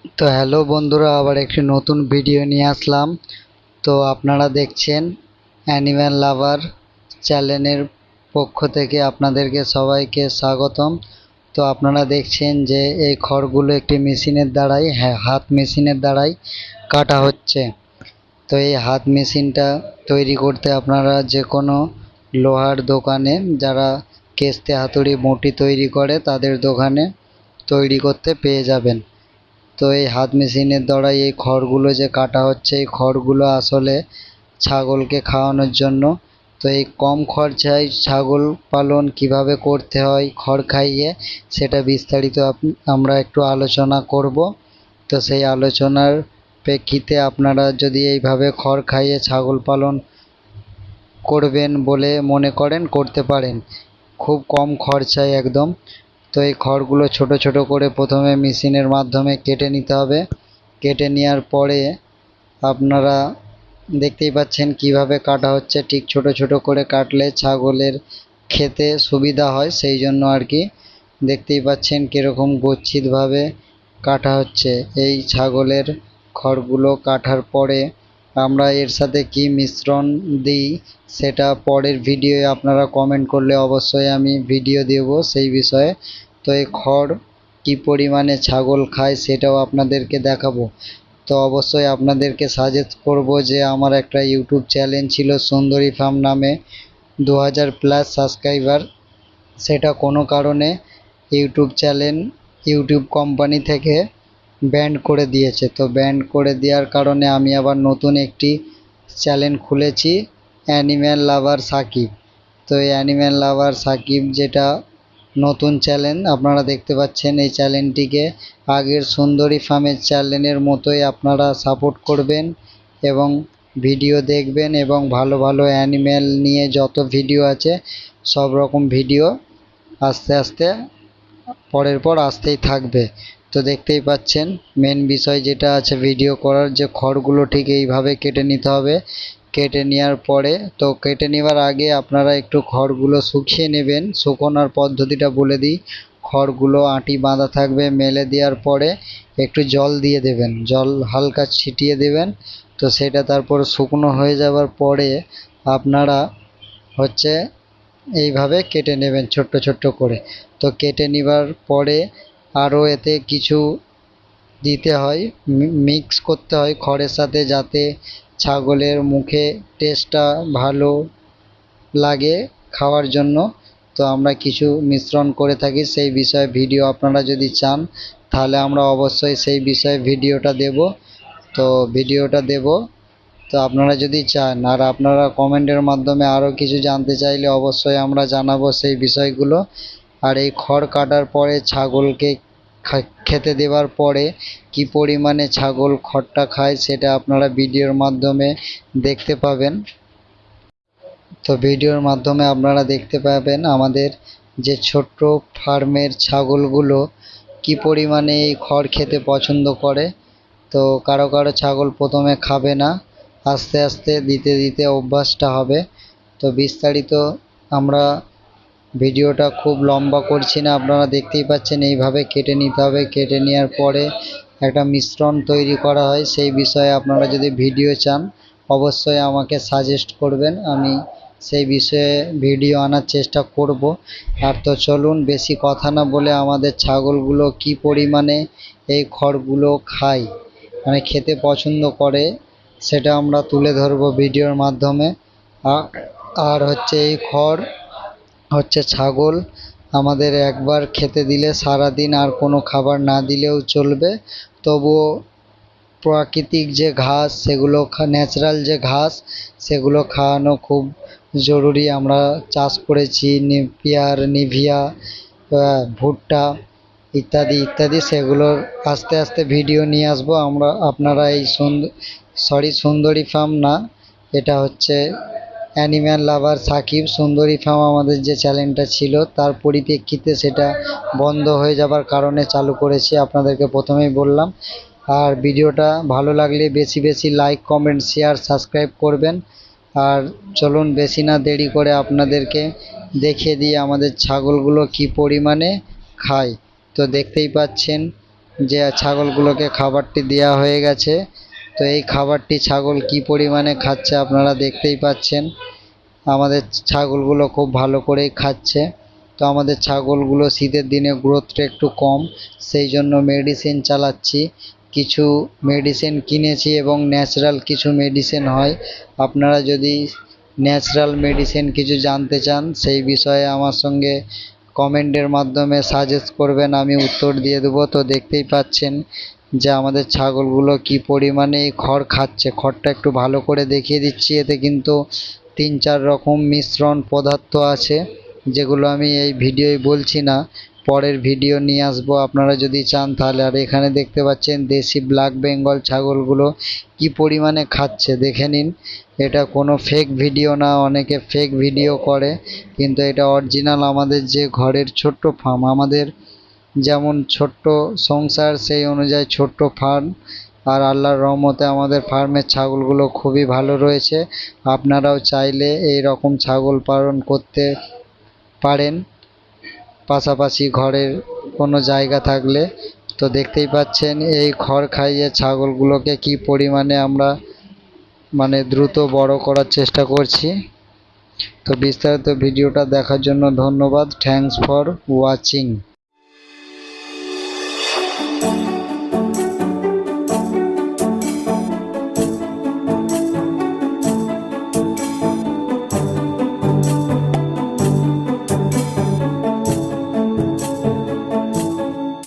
তো হ্যালো বন্ধুরা, আবার একটি নতুন ভিডিও নিয়ে আসলাম। তো আপনারা দেখছেন অ্যানিম্যাল লাভার চ্যানেলের পক্ষ থেকে আপনাদেরকে সবাইকে স্বাগতম। তো আপনারা দেখছেন যে এই খড়গুলো একটি মেশিনের দ্বারাই, হাত মেশিনের দ্বারাই কাটা হচ্ছে। তো এই হাত মেশিনটা তৈরি করতে আপনারা যে কোনো লোহার দোকানে, যারা কেস্তে হাতুড়ি বঁটি তৈরি করে তাদের দোকানে তৈরি করতে পেয়ে যাবেন। তো এই হাত মেশিনের দ্বারা এই খড়গুলো যে কাটা হচ্ছে, এই খড়গুলো আসলে ছাগলকে খাওয়ানোর জন্য। তো এই কম খরচায় ছাগল পালন কিভাবে করতে হয় খড় খাইয়ে, সেটা বিস্তারিত আমরা একটু আলোচনা করব। তো সেই আলোচনার প্রেক্ষিতে আপনারা যদি এইভাবে খড় খাইয়ে ছাগল পালন করবেন বলে মনে করেন, করতে পারেন, খুব কম খরচায় একদম। তো এই খড়গুলো ছোট ছোট করে প্রথমে মেশিনের মাধ্যমে কেটে নিতে হবে। কেটে নেওয়ার পরে আপনারা দেখতেই পাচ্ছেন কিভাবে কাটা হচ্ছে। ঠিক ছোট ছোট করে কাটলে ছাগলের খেতে সুবিধা হয়, সেই জন্য আর কি। দেখতেই পাচ্ছেন কীরকম গচ্ছিতভাবে কাটা হচ্ছে। এই ছাগলের খড়গুলো কাটার পরে আমরা এর সাথে কি মিশ্রণ দিই সেটা পরের ভিডিওয়ে আপনারা কমেন্ট করলে অবশ্যই আমি ভিডিও দেব সেই বিষয়ে। তো এই খড় কি পরিমাণে ছাগল খায় সেটাও আপনাদেরকে দেখাবো। তো অবশ্যই আপনাদেরকে সাজেস্ট করব যে আমার একটা ইউটিউব চ্যানেল ছিল সুন্দরী ফার্ম নামে, 2000+ সাবস্ক্রাইবার। সেটা কোনো কারণে ইউটিউব কোম্পানি থেকে ব্যান্ড করে দিয়েছে। তো ব্যান্ড করে দেওয়ার কারণে আমি আবার নতুন একটি চ্যানেল খুলেছি, অ্যানিম্যাল লাভার সাকিব। তো এই অ্যানিম্যাল লাভার সাকিব যেটা নতুন চ্যানেল আপনারা দেখতে পাচ্ছেন, এই চ্যানেলটিকে আগের সুন্দরী ফার্মের চ্যানেলের মতোই আপনারা সাপোর্ট করবেন এবং ভিডিও দেখবেন, এবং ভালো ভালো অ্যানিম্যাল নিয়ে যত ভিডিও আছে সব রকম ভিডিও আস্তে আস্তে পরের পর আসতেই থাকবে। তো দেখতেই পাচ্ছেন মেন বিষয় যেটা আছে ভিডিও করার, যে খড়গুলো ঠিক এইভাবে কেটে নিতে হবে। কেটে নেওয়ার পরে, তো কেটে নেওয়ার আগে আপনারা একটু খড়গুলো শুকিয়ে নেবেন। শুকোনোর পদ্ধতিটা বলে দিই। খড়গুলো আঁটি বাঁধা থাকবে, মেলে দেওয়ার পরে একটু জল দিয়ে দেবেন, জল হালকা ছিটিয়ে দেবেন। তো সেটা তারপর শুকনো হয়ে যাওয়ার পরে আপনারা হচ্ছে এইভাবে কেটে নেবেন ছোট্ট ছোট্ট করে। তো কেটে নেবার পরে আরও এতে কিছু দিতে হয়, মিক্স করতে হয় খড়ের সাথে, যাতে ছাগলের মুখে টেস্টটা ভালো লাগে খাওয়ার জন্য। তো আমরা কিছু মিশ্রণ করে থাকি, সেই বিষয়ে ভিডিও আপনারা যদি চান তাহলে আমরা অবশ্যই সেই বিষয়ে ভিডিওটা দেব। তো ভিডিওটা দেব, তো আপনারা যদি চান, আর আপনারা কমেন্টের মাধ্যমে আরও কিছু জানতে চাইলে অবশ্যই আমরা জানাবো সেই বিষয়গুলো। আর এই খড় কাটার পরে ছাগলকে খেতে দেওয়ার পরে কি পরিমাণে ছাগল খড়টা খায় সেটা আপনারা ভিডিওর মাধ্যমে দেখতে পাবেন। তো ভিডিওর মাধ্যমে আপনারা দেখতে পাবেন আমাদের যে ছোট্ট ফার্মের ছাগলগুলো কি পরিমাণে এই খড় খেতে পছন্দ করে। তো কারো কারো ছাগল প্রথমে খাবে না, আস্তে আস্তে দিতে দিতে অভ্যাসটা হবে। তো বিস্তারিত আমরা ভিডিওটা খুব লম্বা করছি না, আপনারা দেখতেই পাচ্ছেন এইভাবে কেটে নিতে হবে। কেটে নেওয়ার পরে একটা মিশ্রণ তৈরি করা হয়, সেই বিষয়ে আপনারা যদি ভিডিও চান অবশ্যই আমাকে সাজেস্ট করবেন, আমি সেই বিষয়ে ভিডিও আনার চেষ্টা করব। আর তো চলুন বেশি কথা না বলে আমাদের ছাগলগুলো কি পরিমাণে এই খড়গুলো খায়, মানে খেতে পছন্দ করে, সেটা আমরা তুলে ধরবো ভিডিওর মাধ্যমে। আর হচ্ছে এই খড় হচ্ছে ছাগল আমাদের একবার খেতে দিলে সারা দিন আর কোনো খাবার না দিলেও চলবে। তবুও প্রাকৃতিক যে ঘাস, সেগুলো ন্যাচারাল যে ঘাস সেগুলো খাওয়ানো খুব জরুরি। আমরা চাষ করেছি নেপিয়ার, নিভিয়া, ভুট্টা ইত্যাদি ইত্যাদি, সেগুলোর আস্তে আস্তে ভিডিও নিয়ে আসবো আমরা। আপনারা এই সুন্দরী ফার্ম না, এটা হচ্ছে অ্যানিম্যাল লাভার সাকিব। সুন্দরী ফার্ম আমাদের যে চ্যানেলটা ছিল তার পরিপ্রেক্ষিতে সেটা বন্ধ হয়ে যাবার কারণে চালু করেছি, আপনাদেরকে প্রথমেই বললাম। আর ভিডিওটা ভালো লাগলে বেশি বেশি লাইক, কমেন্ট, শেয়ার, সাবস্ক্রাইব করবেন। আর চলুন বেশি না দেরি করে আপনাদেরকে দেখিয়ে দিই আমাদের ছাগলগুলো কি পরিমাণে খায়। তো দেখতেই পাচ্ছেন যে ছাগলগুলোকে খাবারটি দেওয়া হয়ে গেছে। তো এই খাবারটি ছাগল কি পরিমাণে খাচ্ছে আপনারা দেখতেই পাচ্ছেন। আমাদের ছাগলগুলো খুব ভালো করেই খাচ্ছে। তো আমাদের ছাগলগুলো শীতের দিনে গ্রোথটা একটু কম, সেই জন্য মেডিসিন চালাচ্ছি। কিছু মেডিসিন কিনেছি এবং ন্যাচারাল কিছু মেডিসিন হয়। আপনারা যদি ন্যাচারাল মেডিসিন কিছু জানতে চান সেই বিষয়ে আমার সঙ্গে কমেন্টের মাধ্যমে সাজেস্ট করবেন, আমি উত্তর দিয়ে দেবো। তো দেখতেই পাচ্ছেন যে আমাদের ছাগলগুলো কি পরিমাণে এই খড় খাচ্ছে। খড়টা একটু ভালো করে দেখিয়ে দিচ্ছি। এতে কিন্তু 3-4 রকম মিশ্রণ পদার্থ আছে, যেগুলো আমি এই ভিডিওয় বলছি না, পরের ভিডিও নিয়ে আসবো আপনারা যদি চান তাহলে। আর এখানে দেখতে পাচ্ছেন দেশি ব্ল্যাক বেঙ্গল ছাগলগুলো কি পরিমাণে খাচ্ছে দেখে নিন। এটা কোনো ফেক ভিডিও না, অনেকে ফেক ভিডিও করে, কিন্তু এটা অরিজিনাল আমাদের যে ঘরের ছোট্ট ফার্ম। আমাদের যেমন ছোট্ট সংসার সেই অনুযায়ী ছোট্ট ফার্ম, আর আল্লাহর রহমতে আমাদের ফার্মের ছাগলগুলো খুবই ভালো রয়েছে। আপনারাও চাইলে এই রকম ছাগল পালন করতে পারেন, পাশাপাশি ঘরের কোনো জায়গা থাকলে। তো দেখতেই পাচ্ছেন এই খড় খাইয়ে ছাগলগুলোকে কি পরিমাণে আমরা দ্রুত বড় করার চেষ্টা করছি। তো বিস্তারিত ভিডিওটা দেখার জন্য ধন্যবাদ। Thanks for watching.